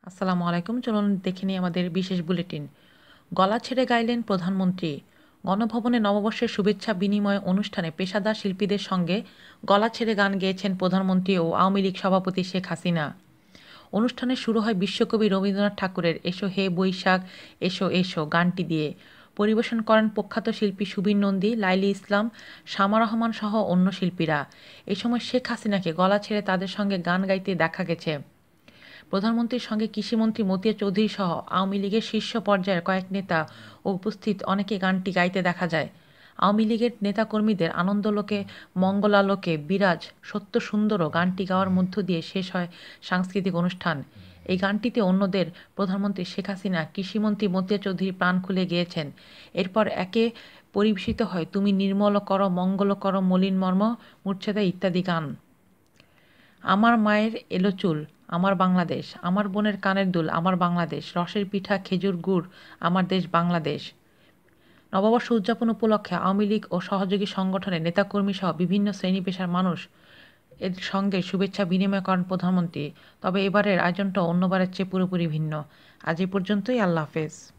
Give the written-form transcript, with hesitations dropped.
আসসালামু আলাইকুম। চলুন দেখে নিই আমাদের বিশেষ বুলেটিন। গলা ছেড়ে গাইলেন প্রধানমন্ত্রী। গণভবনে নববর্ষের শুভেচ্ছা বিনিময় অনুষ্ঠানে পেশাদার শিল্পীদের সঙ্গে গলা ছেড়ে গান গেয়েছেন প্রধানমন্ত্রী ও আওয়ামী লীগ সভাপতি শেখ হাসিনা। অনুষ্ঠানে শুরু হয় বিশ্বকবি রবীন্দ্রনাথ ঠাকুরের এসো হে বৈশাখ এসো এসো গানটি দিয়ে। পরিবেশন করেন প্রখ্যাত শিল্পী সুবীর নন্দী, লাইলি ইসলাম, শামা রহমান সহ অন্য শিল্পীরা। এ সময় শেখ হাসিনাকে গলা ছেড়ে তাদের সঙ্গে গান গাইতে দেখা গেছে। প্রধানমন্ত্রীর সঙ্গে কৃষিমন্ত্রী মতিয়া চৌধুরী সহ আওয়ামী লীগের শীর্ষ পর্যায়ের কয়েক নেতা ও উপস্থিত অনেকে গানটি গাইতে দেখা যায়। আওয়ামী লীগের নেতাকর্মীদের আনন্দলোকে মঙ্গলালোকে বিরাজ সত্য সুন্দরও গানটি গাওয়ার মধ্য দিয়ে শেষ হয় সাংস্কৃতিক অনুষ্ঠান। এই গানটিতে অন্যদের প্রধানমন্ত্রী শেখ হাসিনা, কৃষিমন্ত্রী মতিয়া চৌধুরী প্রাণ খুলে গেয়েছেন। এরপর একে পরিবেশিত হয় তুমি নির্মল কর মঙ্গল কর মলিন মর্ম মূর্ছেদা ইত্যাদি গান। আমার মায়ের এলো চুল আমার বাংলাদেশ, আমার বোনের কানের দুল আমার বাংলাদেশ, রসের পিঠা খেজুর গুড় আমার দেশ বাংলাদেশ। নববর্ষ উদযাপন উপলক্ষে আওয়ামী লীগ ও সহযোগী সংগঠনের নেতাকর্মী সহ বিভিন্ন শ্রেণী পেশার মানুষ এর সঙ্গে শুভেচ্ছা বিনিময় করেন প্রধানমন্ত্রী। তবে এবারের আয়োজনটা অন্যবারের চেয়ে পুরোপুরি ভিন্ন। আজ এই পর্যন্তই। আল্লাহ হাফেজ।